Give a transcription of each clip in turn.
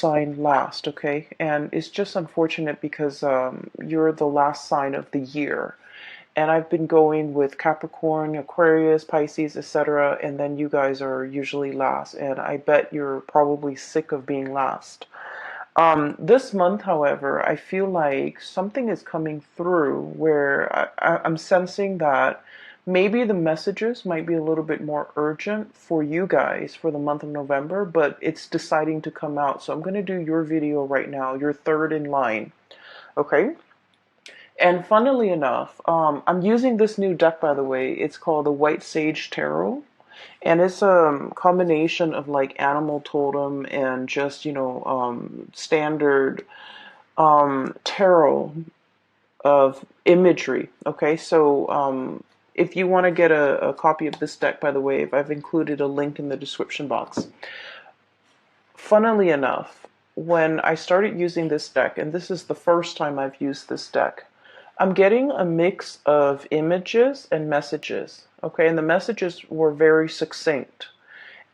sign last, okay? And it's just unfortunate because you're the last sign of the year. And I've been going with Capricorn, Aquarius, Pisces, etc. And then you guys are usually last. And I bet you're probably sick of being last. This month, however, I feel like something is coming through where I'm sensing that maybe the messages might be a little bit more urgent for you guys for the month of November, but it's deciding to come out. So I'm going to do your video right now. You're third in line. Okay? And funnily enough, I'm using this new deck, by the way. It's called the White Sage Tarot. And it's a combination of like animal totem and just, standard tarot of imagery. Okay, so if you want to get a copy of this deck, by the way, I've included a link in the description box. Funnily enough, when I started using this deck, and this is the first time I've used this deck, I'm getting a mix of images and messages. Okay, and the messages were very succinct.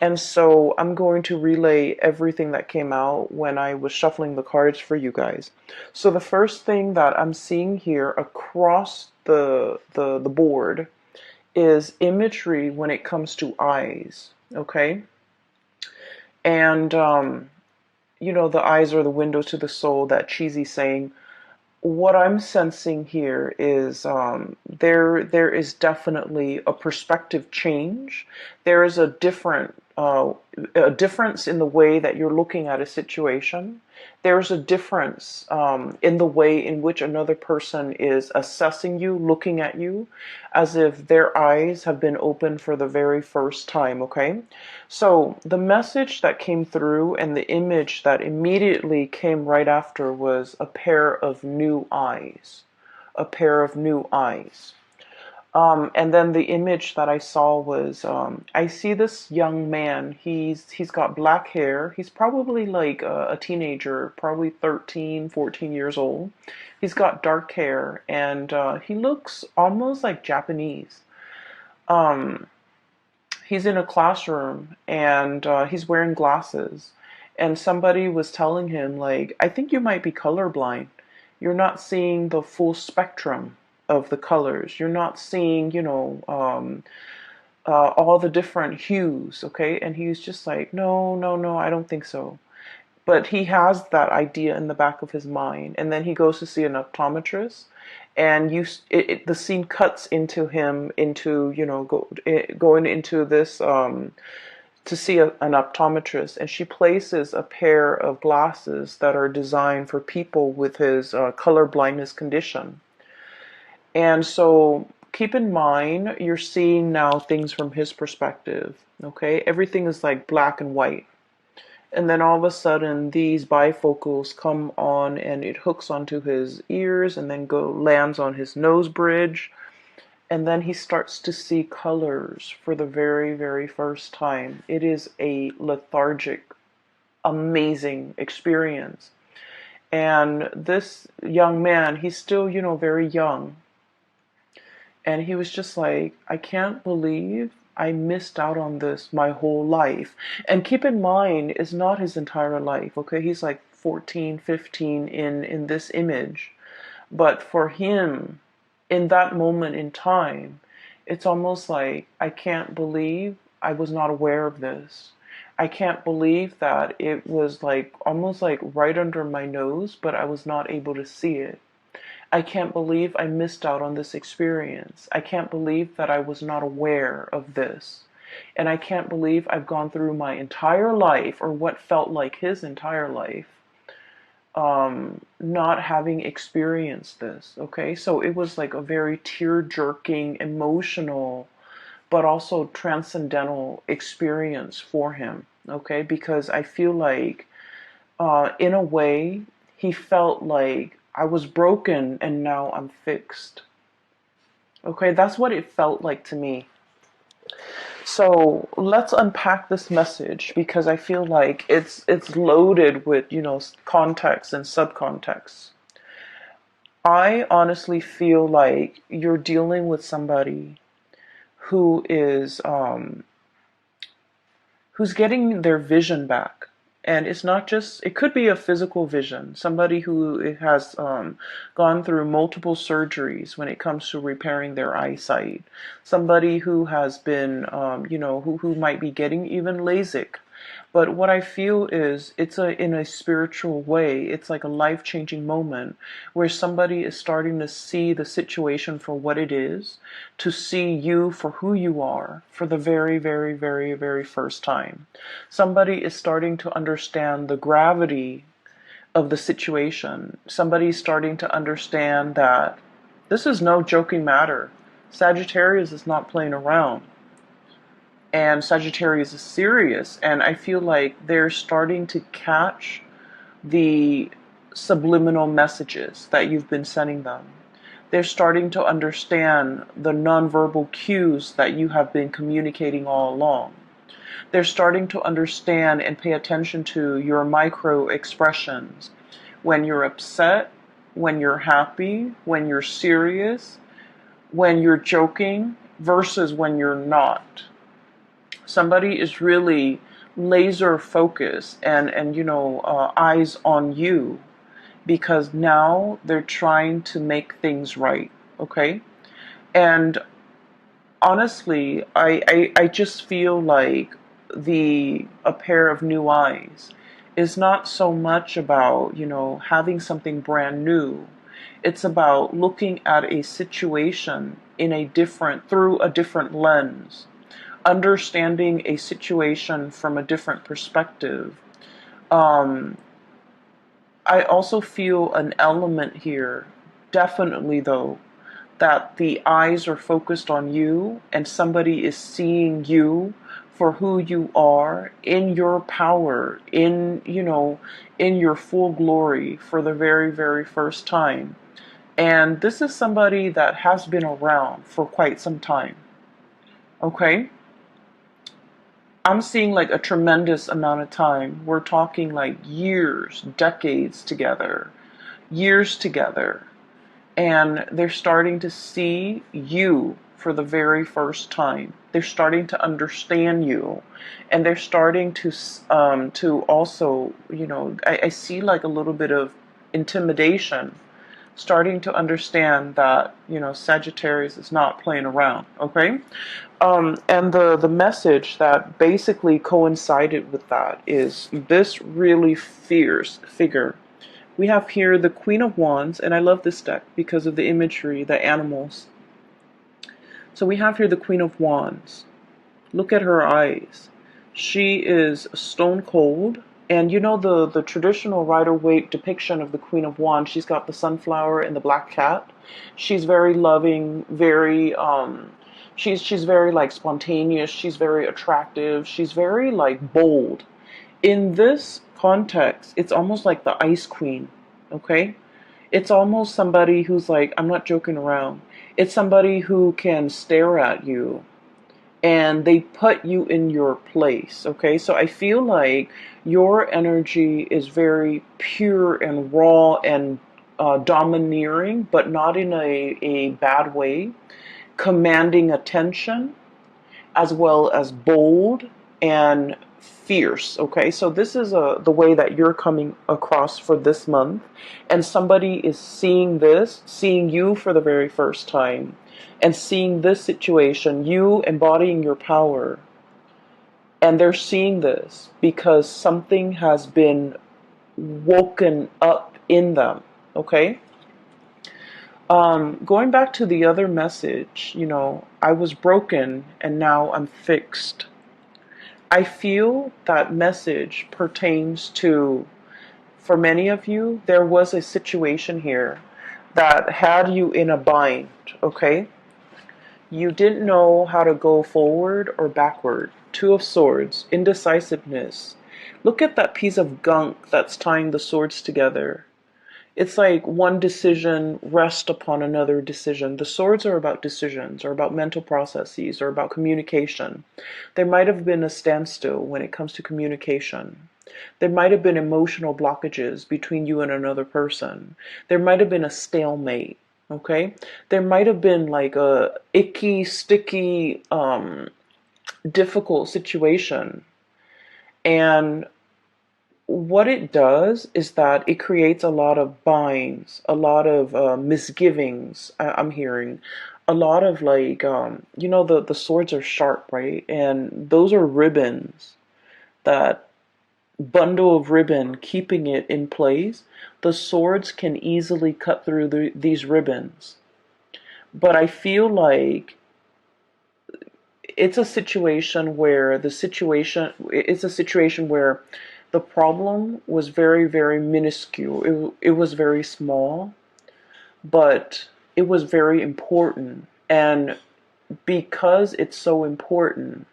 And so I'm going to relay everything that came out when I was shuffling the cards for you guys. So the first thing that I'm seeing here across the board is imagery when it comes to eyes. Okay, and the eyes are the windows to the soul, that cheesy saying. What I'm sensing here is there is definitely a perspective change. There is a difference in the way that you're looking at a situation. There's a difference in the way in which another person is assessing you, looking at you, as if their eyes have been opened for the very first time, okay? So the message that came through and the image that immediately came right after was a pair of new eyes. A pair of new eyes. And then the image that I saw was, I see this young man. He's got black hair. He's probably like a teenager, probably 13, 14 years old. He's got dark hair, and he looks almost like Japanese. Um, he's in a classroom, and he's wearing glasses. And somebody was telling him, like, I think you might be colorblind. You're not seeing the full spectrum of the colors. You're not seeing, all the different hues, okay? And he's just like, no, no, no, I don't think so. But he has that idea in the back of his mind. And then he goes to see an optometrist, and the scene cuts into him, going into this, to see an optometrist, and she places a pair of glasses that are designed for people with his color blindness condition. And so keep in mind, you're seeing now things from his perspective, okay? Everything is like black and white. And then all of a sudden, these bifocals come on, and it hooks onto his ears and then lands on his nose bridge. And then he starts to see colors for the very, very first time. It is a lethargic, amazing experience. And this young man, he's still, very young. And he was just like, I can't believe I missed out on this my whole life. And keep in mind, it's not his entire life, okay? He's like 14, 15 in this image. But for him, in that moment in time, it's almost like, I can't believe I was not aware of this. I can't believe that it was like almost like right under my nose, but I was not able to see it. I can't believe I missed out on this experience. I can't believe that I was not aware of this. And I can't believe I've gone through my entire life, or what felt like his entire life, not having experienced this. Okay, so it was like a very tear-jerking, emotional, but also transcendental experience for him. Okay, because I feel like, in a way, he felt like I was broken and now I'm fixed. Okay, that's what it felt like to me. So let's unpack this message, because I feel like it's loaded with, context and subcontext. I honestly feel like you're dealing with somebody who is who's getting their vision back. And it's not just, it could be a physical vision, somebody who has gone through multiple surgeries when it comes to repairing their eyesight, somebody who has been, who might be getting even LASIK. But what I feel is it's in a spiritual way. It's like a life-changing moment where somebody is starting to see the situation for what it is, to see you for who you are for the very, very, very, very first time. Somebody is starting to understand the gravity of the situation. Somebody is starting to understand that this is no joking matter. Sagittarius is not playing around. And Sagittarius is serious, and I feel like they're starting to catch the subliminal messages that you've been sending them. They're starting to understand the nonverbal cues that you have been communicating all along. They're starting to understand and pay attention to your micro expressions. When you're upset, when you're happy, when you're serious, when you're joking versus when you're not. Somebody is really laser focused and eyes on you, because now they're trying to make things right. Okay. And honestly, I just feel like a pair of new eyes is not so much about having something brand new. It's about looking at a situation through a different lens, understanding a situation from a different perspective. Um, I also feel an element here, definitely though, that the eyes are focused on you and somebody is seeing you for who you are in your power, in your full glory for the very, very first time. And this is somebody that has been around for quite some time. Okay? I'm seeing like a tremendous amount of time. We're talking like years, decades together, years together. And they're starting to see you for the very first time. They're starting to understand you. And they're starting to also, I see like a little bit of intimidation, starting to understand that, Sagittarius is not playing around, okay? And the message that basically coincided with that is this really fierce figure. We have here the Queen of Wands, and I love this deck because of the imagery, the animals. So we have here the Queen of Wands. Look at her eyes. She is stone cold. And the traditional Rider-Waite depiction of the Queen of Wands, she's got the sunflower and the black cat. She's very loving, very she's very like spontaneous, she's very attractive, she's very like bold. In this context, it's almost like the Ice Queen, okay? It's almost somebody who's like, I'm not joking around. It's somebody who can stare at you and they put you in your place, okay? So I feel like your energy is very pure and raw and domineering, but not in a bad way, commanding attention, as well as bold and fierce. Okay, so this is the way that you're coming across for this month, and somebody is seeing you for the very first time, and seeing this situation, you embodying your power, and they're seeing this because something has been woken up in them. Okay. Going back to the other message, I was broken and now I'm fixed. I feel that message pertains to, for many of you, there was a situation here that had you in a bind, okay? You didn't know how to go forward or backward. Two of Swords, indecisiveness. Look at that piece of gunk that's tying the swords together. It's like one decision rests upon another decision. The swords are about decisions, or about mental processes, or about communication. There might have been a standstill when it comes to communication. There might have been emotional blockages between you and another person. There might have been a stalemate, okay? There might have been like a icky, sticky, difficult situation. And what it does is that it creates a lot of binds, a lot of misgivings. I'm hearing a lot of like, the swords are sharp, right? And those are ribbons, that bundle of ribbon keeping it in place. The swords can easily cut through these ribbons. But I feel like it's a situation where the problem was very, very minuscule. It was very small, but it was very important. And because it's so important,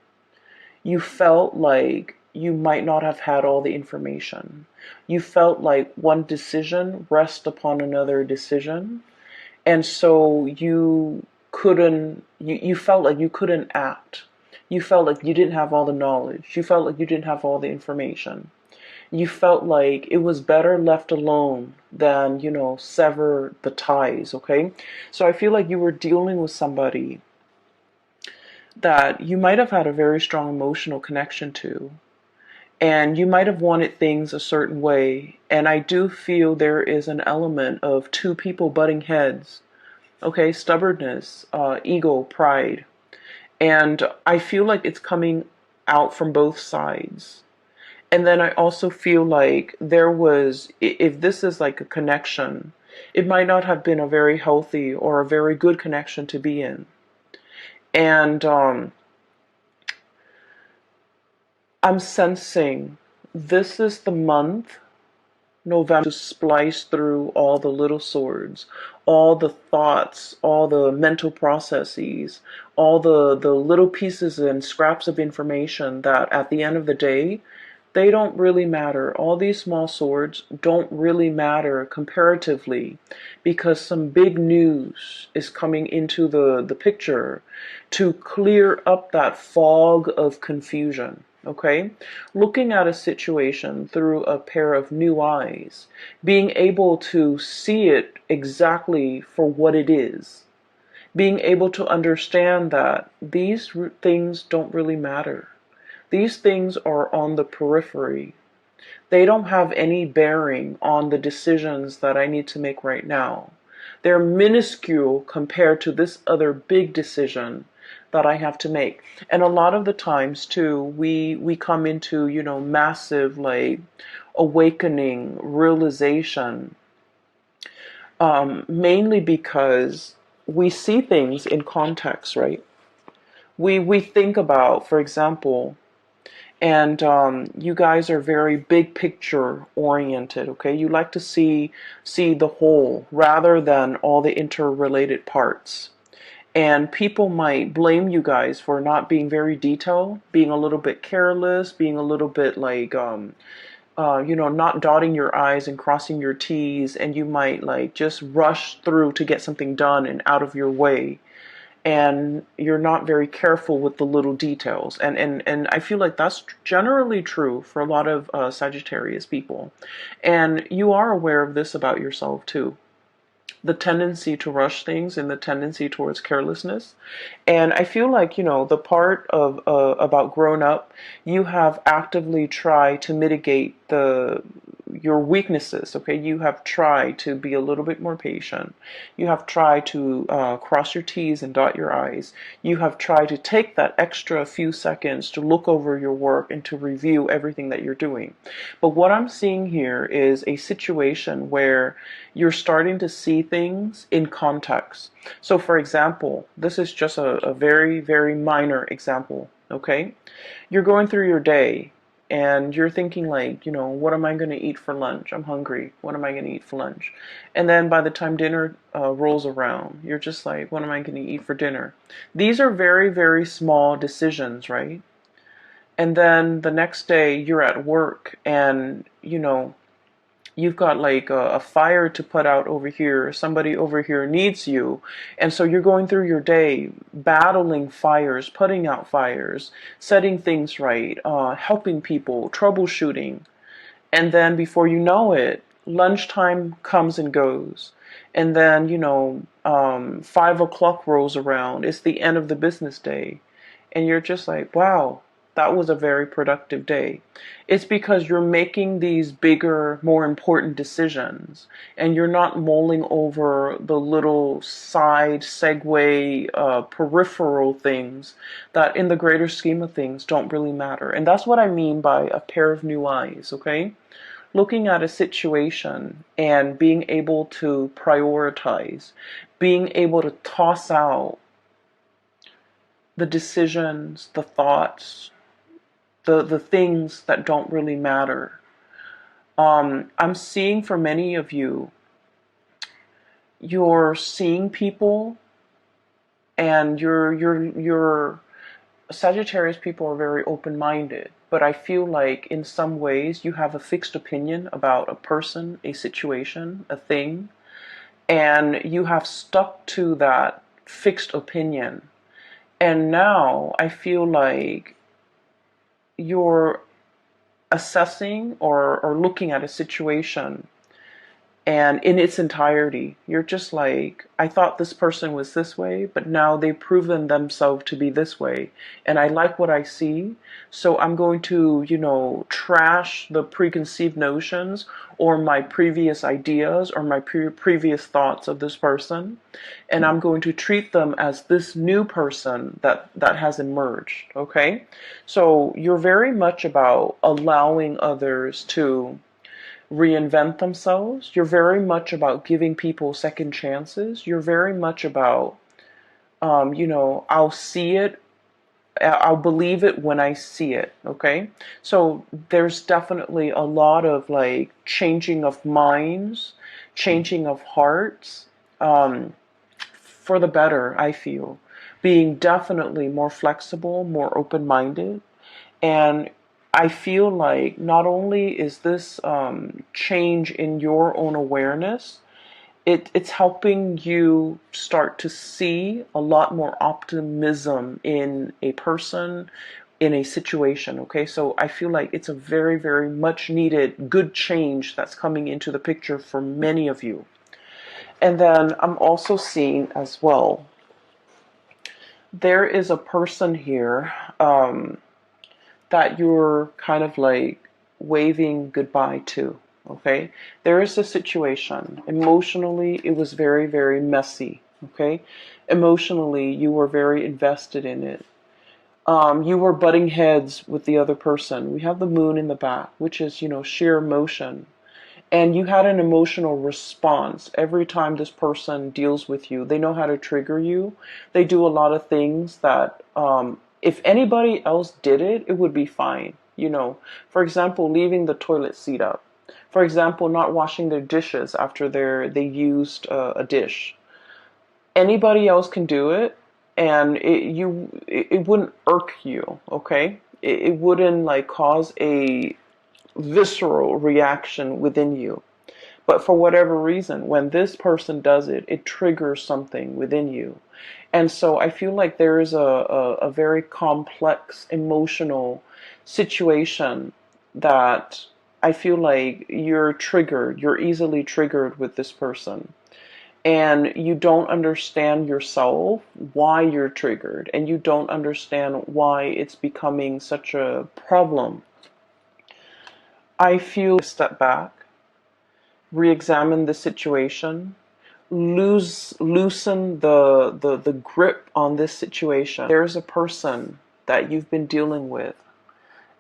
you felt like you might not have had all the information. You felt like one decision rests upon another decision. And so you felt like you couldn't act. You felt like you didn't have all the knowledge. You felt like you didn't have all the information. You felt like it was better left alone than, sever the ties, okay? So I feel like you were dealing with somebody that you might have had a very strong emotional connection to, and you might have wanted things a certain way. And I do feel there is an element of two people butting heads, okay? Stubbornness, ego, pride. And I feel like it's coming out from both sides. And then I also feel like if this is like a connection, it might not have been a very healthy or a very good connection to be in. And I'm sensing this is the month, November, to splice through all the little swords, all the thoughts, all the mental processes, all the little pieces and scraps of information that at the end of the day, they don't really matter. All these small swords don't really matter comparatively, because some big news is coming into the picture to clear up that fog of confusion. Okay? Looking at a situation through a pair of new eyes, being able to see it exactly for what it is, being able to understand that these things don't really matter. These things are on the periphery. They don't have any bearing on the decisions that I need to make right now. They're minuscule compared to this other big decision that I have to make. And a lot of the times too, we come into, massive like awakening, realization, mainly because we see things in context, right? We think about, for example, and you guys are very big picture oriented, okay? You like to see the whole rather than all the interrelated parts. And people might blame you guys for not being very detailed, being a little bit careless, being a little bit like, not dotting your I's and crossing your T's, and you might like just rush through to get something done and out of your way. And you're not very careful with the little details. And I feel like that's generally true for a lot of Sagittarius people. And you are aware of this about yourself too, the tendency to rush things and the tendency towards carelessness. And I feel like, the part of about grown up, you have actively tried to mitigate your weaknesses, okay? You have tried to be a little bit more patient. You have tried to cross your T's and dot your I's. You have tried to take that extra few seconds to look over your work and to review everything that you're doing. But what I'm seeing here is a situation where you're starting to see things in context. So for example, this is just a very, very minor example, okay? You're going through your day and you're thinking like, what am I going to eat for lunch? I'm hungry. What am I going to eat for lunch? And then by the time dinner rolls around, you're just like, what am I going to eat for dinner? These are very, very small decisions, right? And then the next day you're at work and, you've got like a fire to put out over here. Somebody over here needs you. And so you're going through your day battling fires, putting out fires, setting things right, helping people, troubleshooting. And then before you know it, lunchtime comes and goes. And then, 5 o'clock rolls around. It's the end of the business day. And you're just like, wow, That was a very productive day. It's because you're making these bigger, more important decisions, and you're not mulling over the little side, segue, peripheral things that in the greater scheme of things don't really matter. And that's what I mean by a pair of new eyes, okay? Looking at a situation and being able to prioritize, being able to toss out the decisions, the thoughts, the things that don't really matter. I'm seeing for many of you, you're seeing people, and you're Sagittarius people are very open-minded, but I feel like in some ways you have a fixed opinion about a person, a situation, a thing, and you have stuck to that fixed opinion. And now I feel like you're assessing or looking at a situation, and in its entirety, you're just like, I thought this person was this way, but now they've proven themselves to be this way. And I like what I see. So I'm going to, trash the preconceived notions or my previous ideas or my previous thoughts of this person. And I'm going to treat them as this new person that has emerged. Okay. So you're very much about allowing others to reinvent themselves. You're very much about giving people second chances. You're very much about, I'll see it, I'll believe it when I see it. Okay. So there's definitely a lot of like changing of minds, changing of hearts, for the better, I feel. Being definitely more flexible, more open-minded. And I feel like not only is this change in your own awareness, it's helping you start to see a lot more optimism in a person, in a situation. Okay, so I feel like it's a very, very much needed good change that's coming into the picture for many of you. And then I'm also seeing as well, there is a person here that you're kind of like waving goodbye to. Okay, there is a situation. Emotionally, it was very, very messy. Okay, emotionally, you were very invested in it. You were butting heads with the other person. We have the moon in the back, which is, sheer emotion. And you had an emotional response every time this person deals with you. They know how to trigger you. They do a lot of things that, if anybody else did it, it would be fine. For example, leaving the toilet seat up. For example, not washing their dishes after they used a dish. Anybody else can do it, and it wouldn't irk you. Okay, it wouldn't like cause a visceral reaction within you. But for whatever reason, when this person does it, it triggers something within you. And so I feel like there is a very complex emotional situation that I feel like you're easily triggered with this person. And you don't understand yourself why you're triggered, and you don't understand why it's becoming such a problem. I feel step back, re-examine the situation, loosen the grip on this situation. There's a person that you've been dealing with,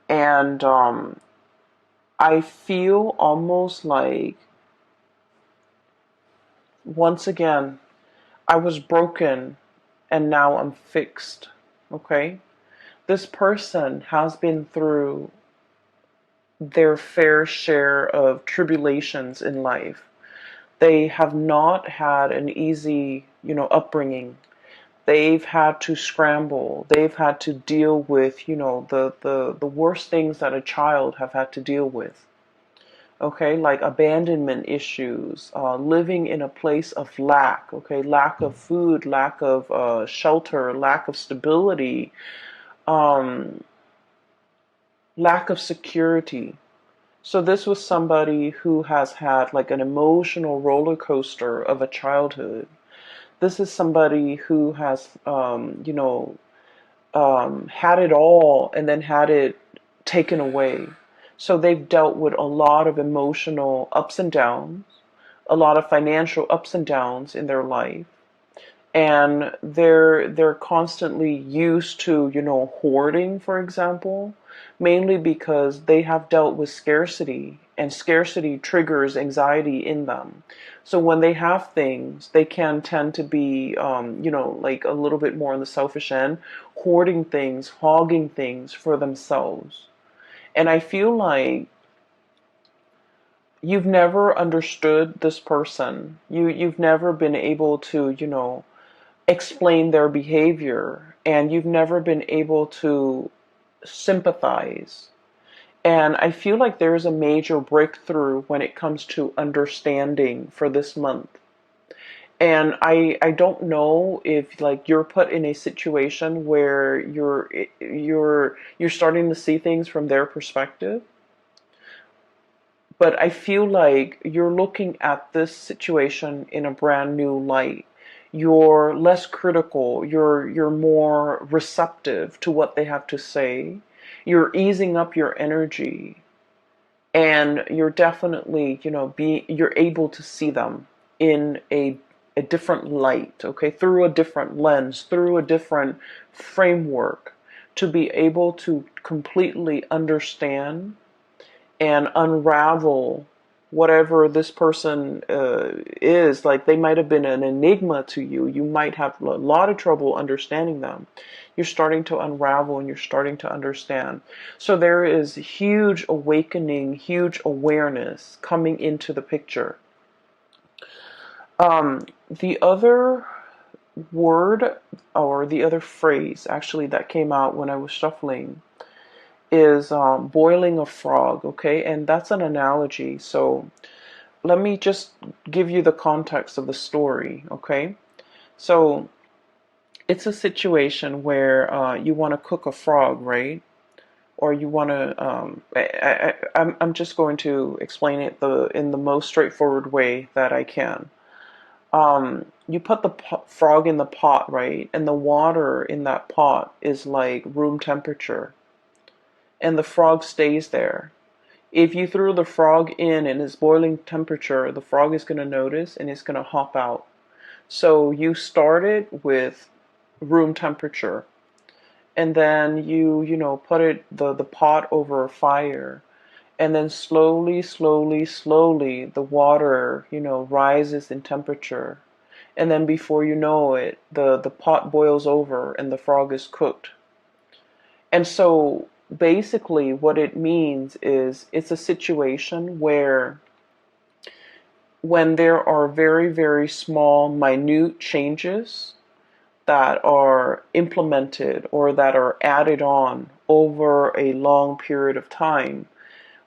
and I feel almost like, once again, I was broken and now I'm fixed. Okay? This person has been through their fair share of tribulations in life. They have not had an easy, upbringing. They've had to scramble. They've had to deal with, the worst things that a child have had to deal with. Okay, like abandonment issues, living in a place of lack. Okay, lack of food, lack of shelter, lack of stability, um, lack of security. So this was somebody who has had like an emotional roller coaster of a childhood. This is somebody who has, had it all and then had it taken away. So they've dealt with a lot of emotional ups and downs, a lot of financial ups and downs in their life. And they're constantly used to, hoarding, for example, mainly because they have dealt with scarcity, and scarcity triggers anxiety in them. So when they have things, they can tend to be, like a little bit more on the selfish end, hoarding things, hogging things for themselves. And I feel like you've never understood this person. You've never been able to, explain their behavior, and you've never been able to sympathize. And I feel like there's a major breakthrough when it comes to understanding for this month. And I don't know if like you're put in a situation where you're starting to see things from their perspective, but I feel like you're looking at this situation in a brand new light. You're less critical, you're more receptive to what they have to say. You're easing up your energy, and you're definitely, you're able to see them in a different light, okay, through a different lens, through a different framework, to be able to completely understand and unravel whatever this person is. Like, they might have been an enigma to you. You might have a lot of trouble understanding them. You're starting to unravel and you're starting to understand. So there is huge awakening, huge awareness coming into the picture. The other word, or the other phrase actually, that came out when I was shuffling is boiling a frog, okay? And that's an analogy. So let me just give you the context of the story, okay? So it's a situation where you want to cook a frog, right? Or you want to, I'm just going to explain it in the most straightforward way that I can. You put the frog in the pot, right? And the water in that pot is like room temperature, and the frog stays there. If you threw the frog in and it's boiling temperature, the frog is going to notice and it's going to hop out. So you started with room temperature, and then you put the pot over a fire, and then slowly the water rises in temperature, and then before you know it, the pot boils over and the frog is cooked. And so basically what it means is, it's a situation where when there are very, very small, minute changes that are implemented or that are added on over a long period of time,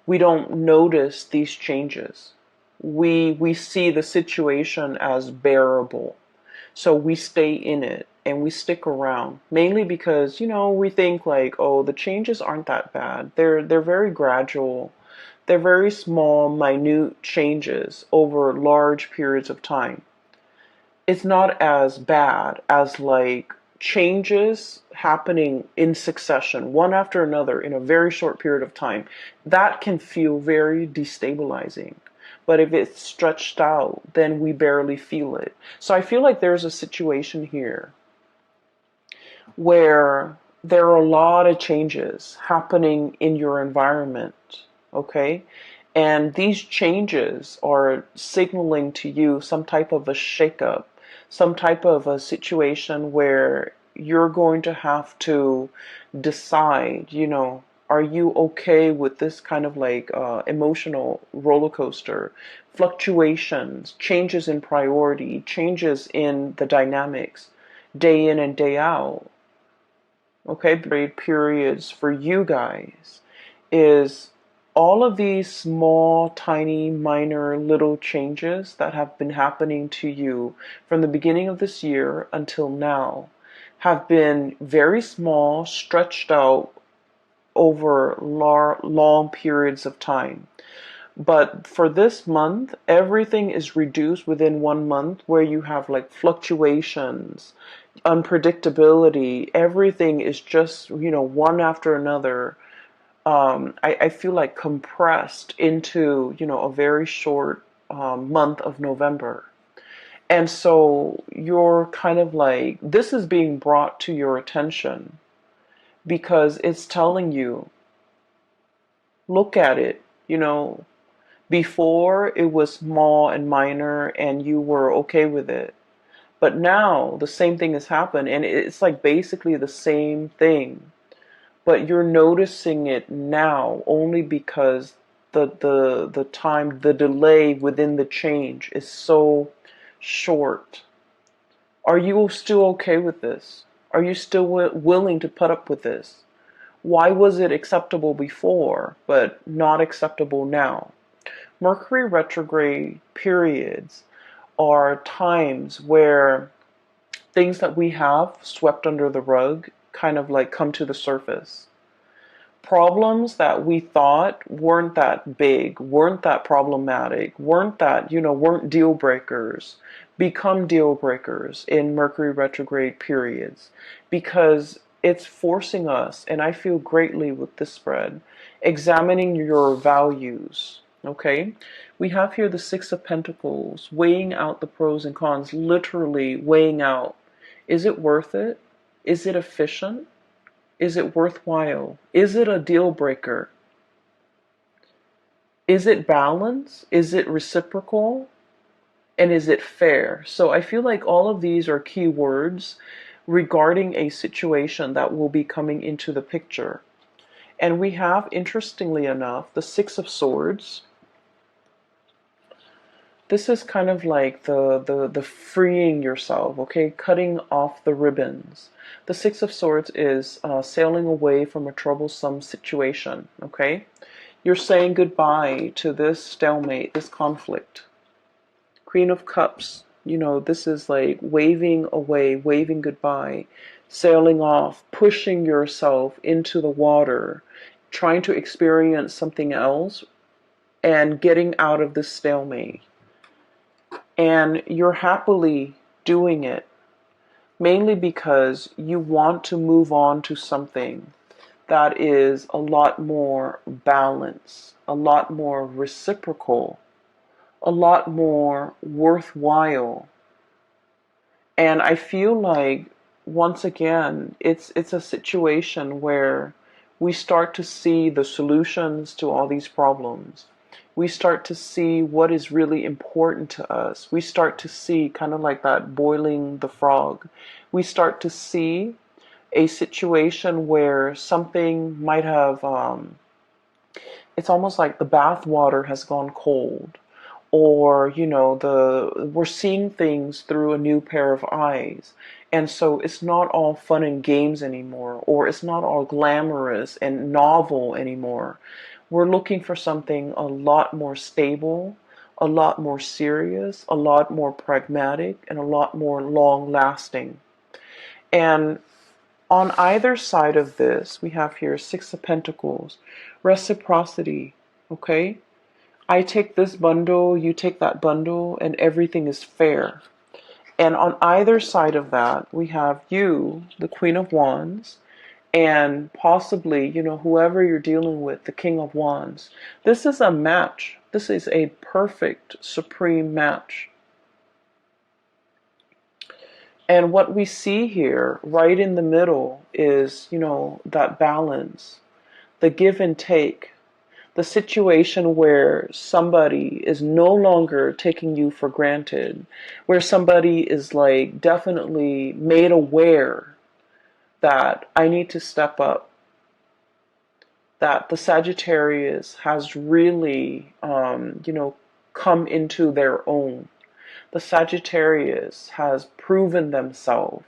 we don't notice these changes. We see the situation as bearable. So we stay in it and we stick around, mainly because, we think like, oh, the changes aren't that bad. They're very gradual. They're very small, minute changes over large periods of time. It's not as bad as like changes happening in succession, one after another, in a very short period of time. That can feel very destabilizing. But if it's stretched out, then we barely feel it. So I feel like there's a situation here where there are a lot of changes happening in your environment, okay? And these changes are signaling to you some type of a shakeup, some type of a situation where you're going to have to decide, are you okay with this kind of like emotional roller coaster, fluctuations, changes in priority, changes in the dynamics, day in and day out? Okay, great periods for you guys is all of these small, tiny, minor, little changes that have been happening to you from the beginning of this year until now have been very small, stretched out over long periods of time. But for this month, everything is reduced within 1 month, where you have like fluctuations, unpredictability. Everything is just, one after another. I feel like compressed into, a very short month of November. And so you're kind of like, this is being brought to your attention because it's telling you, look at it, before it was small and minor and you were okay with it. But now the same thing has happened and it's like basically the same thing. But you're noticing it now only because the time, the delay within the change is so short. Are you still okay with this? Are you still willing to put up with this? Why was it acceptable before, but not acceptable now? Mercury retrograde periods are times where things that we have swept under the rug kind of like come to the surface. Problems that we thought weren't that big, weren't that problematic, weren't deal breakers, become deal breakers in Mercury retrograde periods because it's forcing us, and I feel greatly with this spread, examining your values. Okay, we have here the Six of Pentacles, weighing out the pros and cons, literally weighing out. Is it worth it? Is it efficient? Is it worthwhile? Is it a deal breaker? Is it balance? Is it reciprocal? And is it fair? So I feel like all of these are key words regarding a situation that will be coming into the picture. And we have, interestingly enough, the Six of Swords. This is kind of like the freeing yourself, okay? Cutting off the ribbons. The Six of Swords is sailing away from a troublesome situation, okay? You're saying goodbye to this stalemate, this conflict. Queen of Cups, this is like waving away, waving goodbye, sailing off, pushing yourself into the water, trying to experience something else, and getting out of this stalemate. And you're happily doing it, mainly because you want to move on to something that is a lot more balanced, a lot more reciprocal, a lot more worthwhile. And I feel like, once again, it's a situation where we start to see the solutions to all these problems. We start to see what is really important to us. We start to see, kind of like that boiling the frog, we start to see a situation where something might have, it's almost like the bath water has gone cold, or we're seeing things through a new pair of eyes, and so it's not all fun and games anymore, or it's not all glamorous and novel anymore. We're looking for something a lot more stable, a lot more serious, a lot more pragmatic, and a lot more long lasting. And on either side of this, we have here Six of Pentacles, reciprocity, okay? I take this bundle, you take that bundle, and everything is fair. And on either side of that, we have you, the Queen of Wands, and possibly, whoever you're dealing with, the King of Wands. This is a match. This is a perfect, supreme match. And what we see here, right in the middle, is, that balance, the give and take, the situation where somebody is no longer taking you for granted, where somebody is like definitely made aware that I need to step up, that the Sagittarius has really, come into their own. The Sagittarius has proven themselves.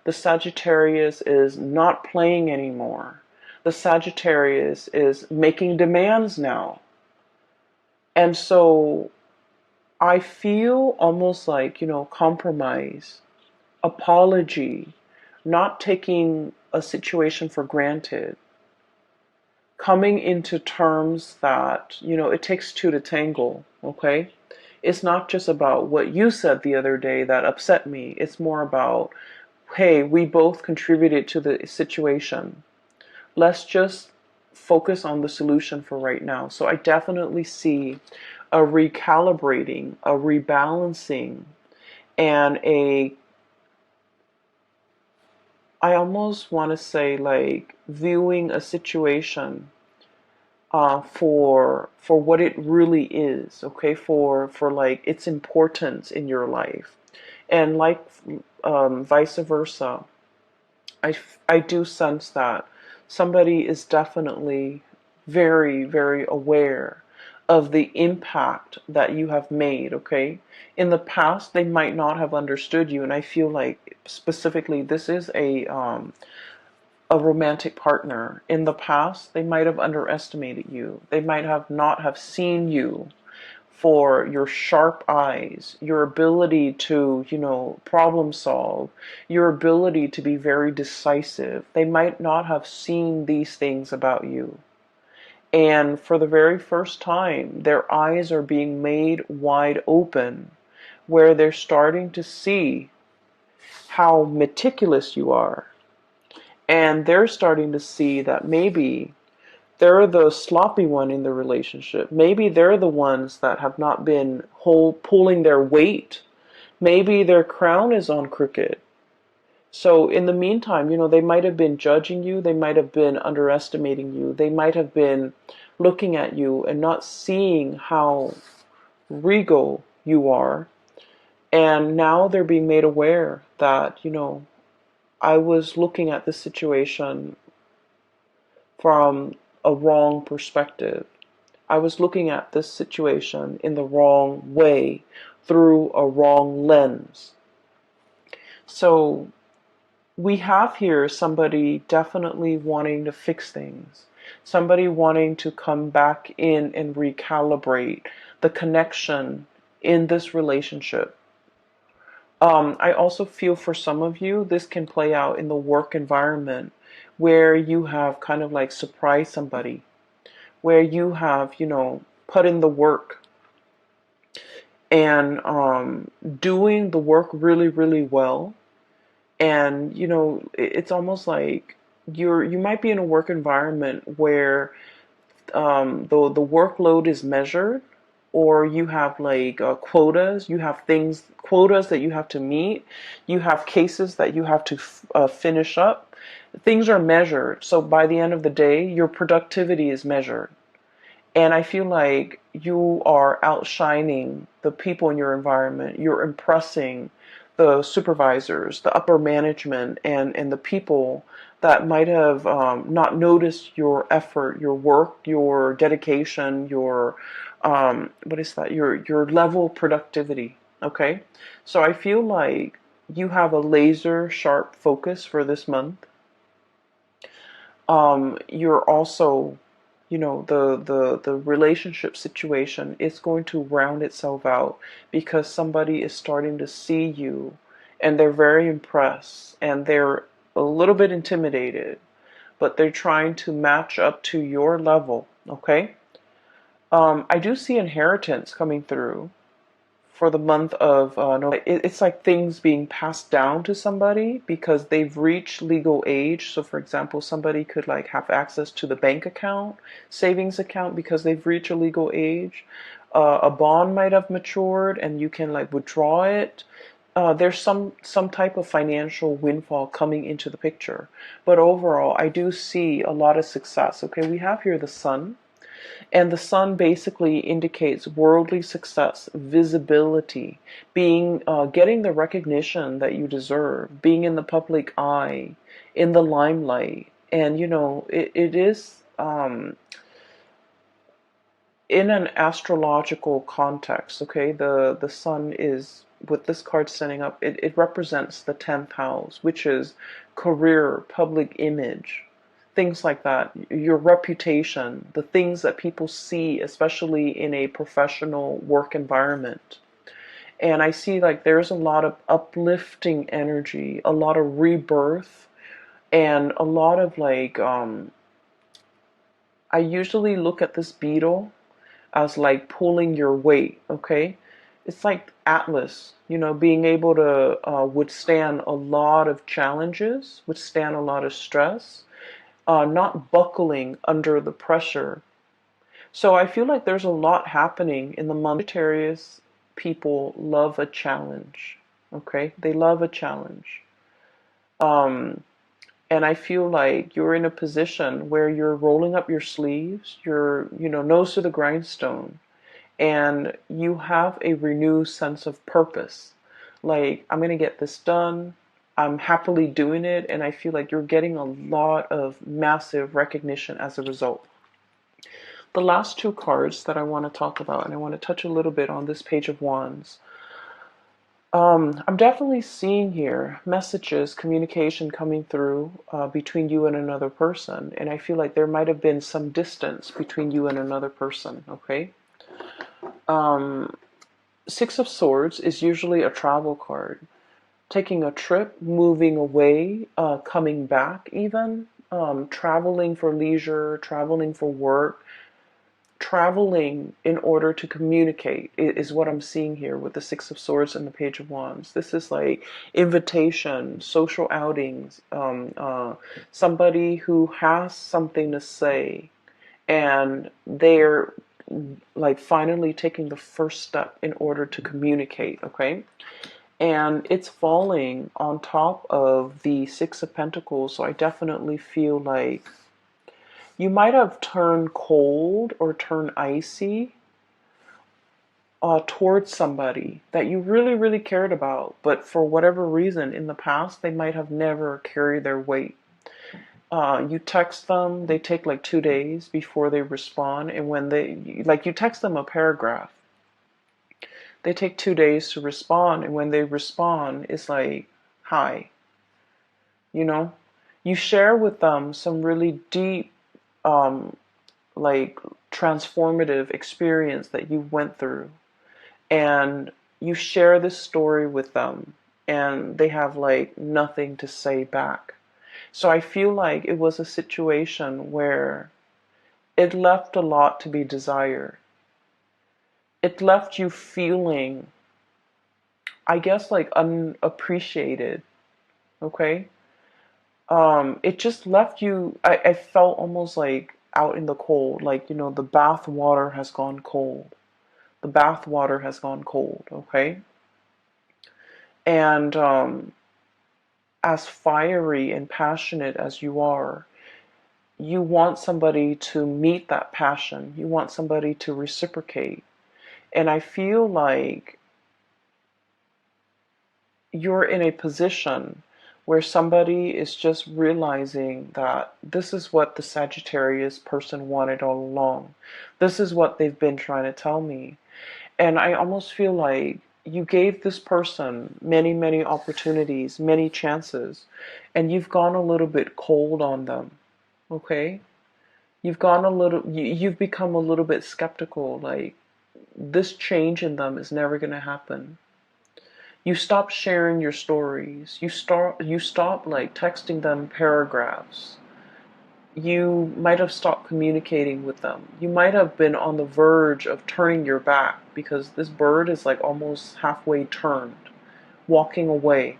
The Sagittarius is not playing anymore. The Sagittarius is making demands now. And so I feel almost like, compromise, apology, not taking a situation for granted, coming into terms that, it takes two to tangle, okay? It's not just about what you said the other day that upset me. It's more about hey, we both contributed to the situation. Let's just focus on the solution for right now. So I definitely see a recalibrating, a rebalancing, and I almost want to say like viewing a situation for what it really is, okay, for like its importance in your life, and like vice versa. I do sense that somebody is definitely very, very aware of the impact that you have made, okay? In the past, they might not have understood you, and I feel like specifically this is a romantic partner. In the past, they might have underestimated you. They might have not have seen you for your sharp eyes, your ability to, problem solve, your ability to be very decisive. They might not have seen these things about you. And for the very first time, their eyes are being made wide open, where they're starting to see how meticulous you are. And they're starting to see that maybe they're the sloppy one in the relationship. Maybe they're the ones that have not been pulling their weight. Maybe their crown is on crooked. So in the meantime, they might have been judging you. They might have been underestimating you. They might have been looking at you and not seeing how regal you are. And now they're being made aware that, I was looking at this situation from a wrong perspective. I was looking at this situation in the wrong way, through a wrong lens. So we have here somebody definitely wanting to fix things, somebody wanting to come back in and recalibrate the connection in this relationship. I also feel for some of you, this can play out in the work environment where you have kind of like surprised somebody, where you have, put in the work and doing the work really, really well. And, it's almost like you might be in a work environment where the workload is measured, or you have like quotas, you have quotas that you have to meet, you have cases that you have to finish up. Things are measured. So by the end of the day, your productivity is measured. And I feel like you are outshining the people in your environment. You're impressing the supervisors, the upper management, and the people that might have not noticed your effort, your work, your dedication, your your level of productivity. Okay, so I feel like you have a laser sharp focus for this month. You're also, the relationship situation is going to round itself out because somebody is starting to see you, and they're very impressed, and they're a little bit intimidated, but they're trying to match up to your level. Okay. I do see inheritance coming through for the month of November. It's like things being passed down to somebody because they've reached legal age. So for example, somebody could like have access to the bank account, savings account, because they've reached a legal age. A bond might have matured and you can like withdraw it. There's some type of financial windfall coming into the picture. But overall, I do see a lot of success. Okay, we have here the sun. And the sun basically indicates worldly success, visibility, being getting the recognition that you deserve, being in the public eye, in the limelight. And it is in an astrological context. Okay, the sun is, with this card standing up, it represents the 10th house, which is career, public image, things like that, your reputation, the things that people see, especially in a professional work environment. And I see like there's a lot of uplifting energy, a lot of rebirth, and a lot of like, I usually look at this beetle as like pulling your weight, okay? it's like Atlas, being able to withstand a lot of challenges, withstand a lot of stress, not buckling under the pressure. So I feel like there's a lot happening in the month. Sagittarius people love a challenge. Okay, they love a challenge. Um, and I feel like you're in a position where you're rolling up your sleeves, you're, nose to the grindstone, and you have a renewed sense of purpose. Like, I'm going to get this done. I'm happily doing it, and I feel like you're getting a lot of massive recognition as a result. The last two cards that I want to talk about, and I want to touch a little bit on this Page of Wands. I'm definitely seeing here messages, communication coming through between you and another person, and I feel like there might have been some distance between you and another person, okay? Six of Swords is usually a travel card. Taking a trip, moving away, coming back even, traveling for leisure, traveling for work, traveling in order to communicate is what I'm seeing here with the Six of Swords and the Page of Wands. This is like invitation, social outings, somebody who has something to say, and they're like finally taking the first step in order to communicate, okay? And it's falling on top of the Six of Pentacles, so I definitely feel like you might have turned cold or turned icy towards somebody that you really, really cared about, but for whatever reason in the past, they might have never carried their weight. You text them, they take like 2 days before they respond, and when you text them a paragraph, they take 2 days to respond, and when they respond, it's like, hi, you know? You share with them some really deep, like transformative experience that you went through, and you share this story with them, and they have like nothing to say back. So I feel like it was a situation where it left a lot to be desired. It left you feeling, I guess, like unappreciated. Okay. It just left you, I felt almost like out in the cold, like, the bath water has gone cold. The bath water has gone cold, okay? And as fiery and passionate as you are, you want somebody to meet that passion. You want somebody to reciprocate. And I feel like you're in a position where somebody is just realizing that this is what the Sagittarius person wanted all along. This is what they've been trying to tell me. And I almost feel like you gave this person many, many opportunities, many chances, and you've gone a little bit cold on them. Okay? You've become a little bit skeptical, like this change in them is never going to happen. You stop sharing your stories. You stop like texting them paragraphs. You might have stopped communicating with them. You might have been on the verge of turning your back because this bird is like almost halfway turned, walking away.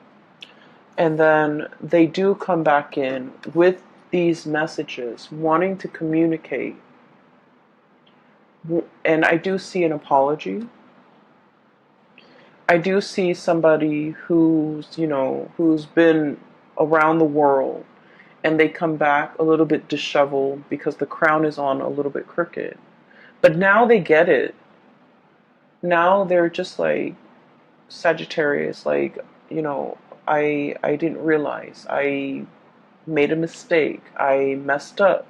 And then they do come back in with these messages, wanting to communicate. And I do see an apology. I do see somebody who's been around the world, and they come back a little bit disheveled because the crown is on a little bit crooked. But now they get it. Now they're just like, Sagittarius, like, I didn't realize. I made a mistake. I messed up.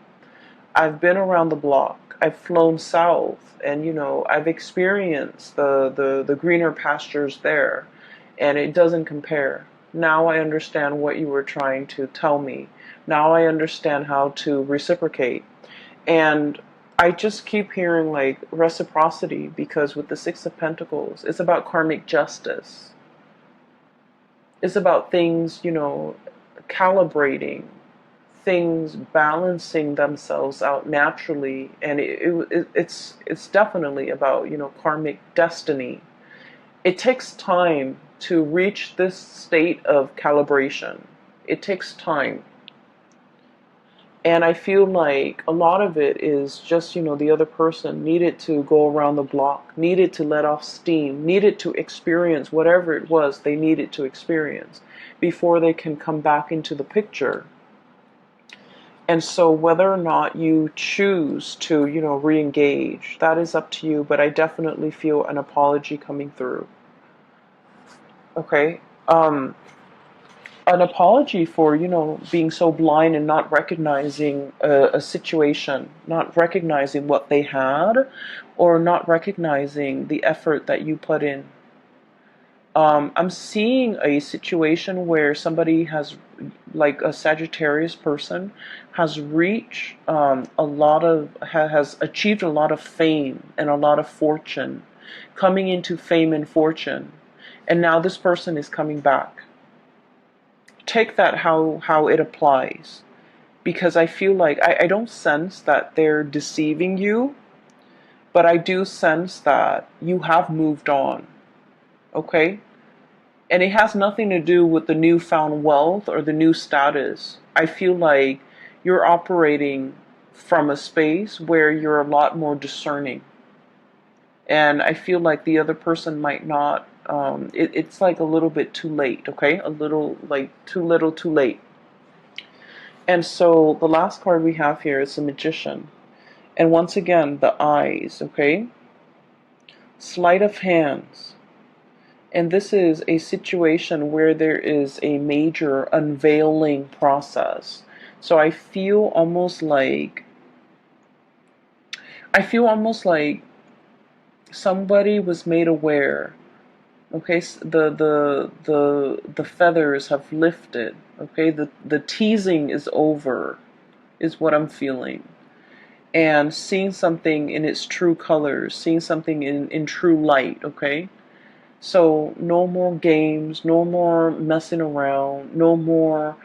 I've been around the block. I've flown south, and I've experienced the greener pastures there, and it doesn't compare. Now I understand what you were trying to tell me. Now I understand how to reciprocate. And I just keep hearing like reciprocity, because with the Six of Pentacles, it's about karmic justice. It's about things, calibrating, things balancing themselves out naturally, and it's definitely about karmic destiny. it takes time to reach this state of calibration. It takes time. And I feel like a lot of it is just, the other person needed to go around the block, needed to let off steam, needed to experience whatever it was they needed to experience before they can come back into the picture. And so whether or not you choose to, re-engage, that is up to you, but I definitely feel an apology coming through. Okay? An apology for, being so blind and not recognizing a situation, not recognizing what they had, or not recognizing the effort that you put in. I'm seeing a situation where somebody has, like a Sagittarius person, has reached has achieved a lot of fame and a lot of fortune, coming into fame and fortune, and now this person is coming back. Take that how it applies, because I feel like I don't sense that they're deceiving you, but I do sense that you have moved on. Okay? And it has nothing to do with the newfound wealth or the new status. I feel like you're operating from a space where you're a lot more discerning. And I feel like the other person might not, it's like a little bit too late, okay? A little, like too little too late. And so the last card we have here is the Magician. And once again, the eyes, okay? Sleight of hands. And this is a situation where there is a major unveiling process. So I feel almost like somebody was made aware. Okay, the feathers have lifted. Okay, the teasing is over, is what I'm feeling. And seeing something in its true colors, seeing something in true light, okay? So no more games, no more messing around, no more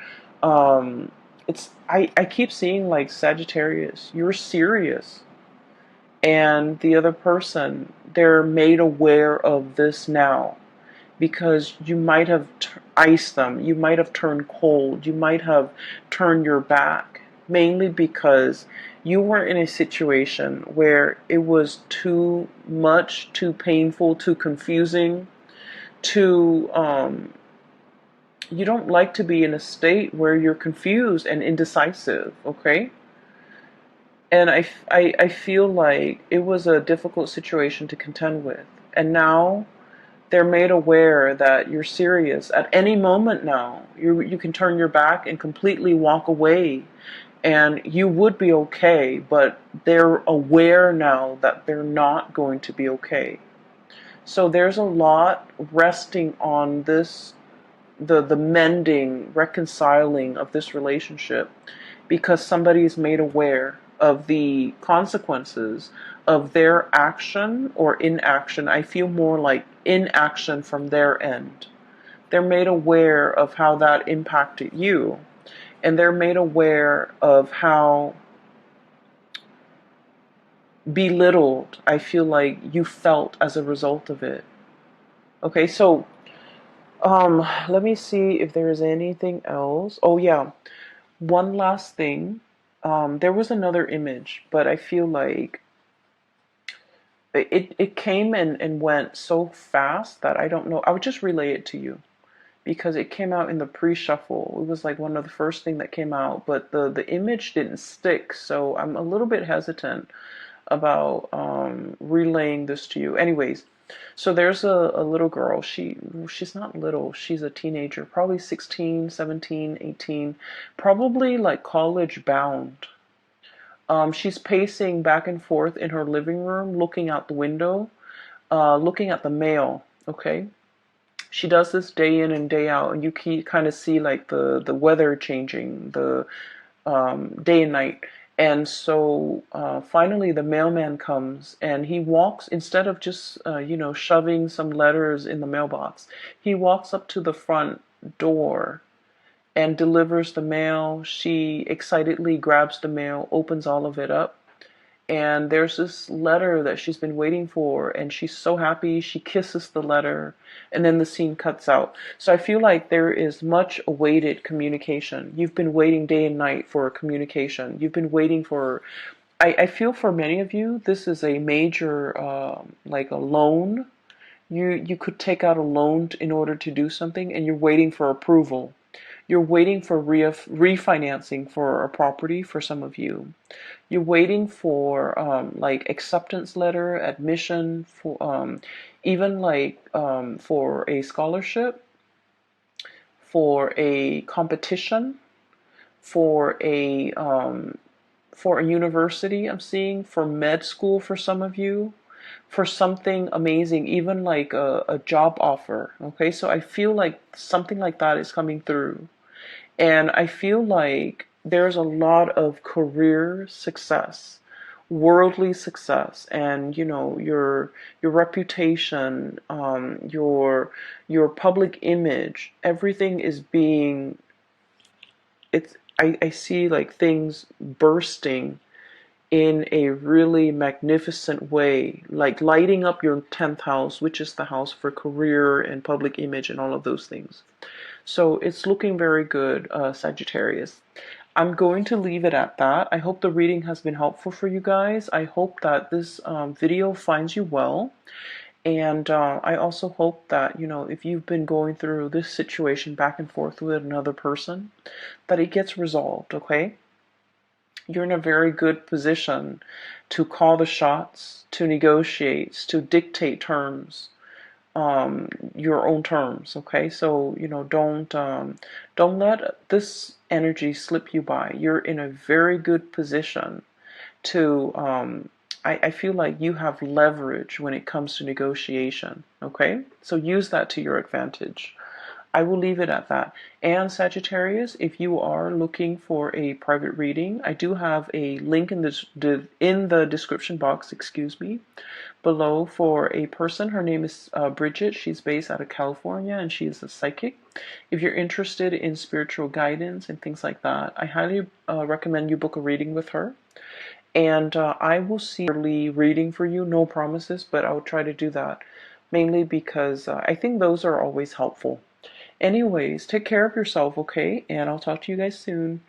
I keep seeing like Sagittarius, you're serious. And the other person, they're made aware of this now, because you might have iced them, you might have turned cold, you might have turned your back, mainly because you were in a situation where it was too much, too painful, too confusing, too you don't like to be in a state where you're confused and indecisive, okay? And I feel like it was a difficult situation to contend with. And now they're made aware that you're serious. At any moment now, you can turn your back and completely walk away, and you would be okay, but they're aware now that they're not going to be okay. So there's a lot resting on this, the mending, reconciling of this relationship, because somebody is made aware of the consequences of their action or inaction. I feel more like inaction from their end. They're made aware of how that impacted you, and they're made aware of how belittled I feel like you felt as a result of it. Okay, so let me see if there's anything else. Oh yeah, one last thing. There was another image, but I feel like it came and went so fast that I don't know. I would just relay it to you because it came out in the pre-shuffle. It was like one of the first thing that came out, but the image didn't stick, so I'm a little bit hesitant about relaying this to you. Anyways, so there's a little girl. She's not little. She's a teenager, probably 16, 17, 18, probably like college bound. She's pacing back and forth in her living room, looking out the window, looking at the mail. Okay, she does this day in and day out, and you can kind of see like the weather changing, the day and night. And so finally the mailman comes, and he walks, instead of just shoving some letters in the mailbox, he walks up to the front door and delivers the mail. She excitedly grabs the mail, opens all of it up, and there's this letter that she's been waiting for, and she's so happy. She kisses the letter, and then the scene cuts out. So I feel like there is much awaited communication. You've been waiting day and night for communication. You've been waiting for, I feel for many of you, this is a major, like a loan. You could take out a loan in order to do something, and you're waiting for approval. You're waiting for refinancing for a property for some of you. You're waiting for like acceptance letter, admission, for even like for a scholarship, for a competition, for a university. I'm seeing for med school for some of you, for something amazing, even like a job offer. Okay, so I feel like something like that is coming through. And I feel like there's a lot of career success, worldly success, and you know your reputation, your public image, everything is being. It's I see like things bursting in a really magnificent way, like lighting up your 10th house, which is the house for career and public image and all of those things. So it's looking very good, Sagittarius. I'm going to leave it at that. I hope the reading has been helpful for you guys. I hope that this video finds you well. And I also hope that, you know, if you've been going through this situation back and forth with another person, that it gets resolved, okay? You're in a very good position to call the shots, to negotiate, to dictate terms, your own terms. Okay, so you know, don't let this energy slip you by. You're in a very good position to. I feel like you have leverage when it comes to negotiation. Okay, so use that to your advantage. I will leave it at that. And Sagittarius, if you are looking for a private reading, I do have a link in the description box, excuse me, below for a person. Her name is Bridget. She's based out of California, and she's a psychic. If you're interested in spiritual guidance and things like that, I highly recommend you book a reading with her. And I will see early reading for you. No promises, but I'll try to do that, mainly because I think those are always helpful. Anyways, take care of yourself, okay? And I'll talk to you guys soon.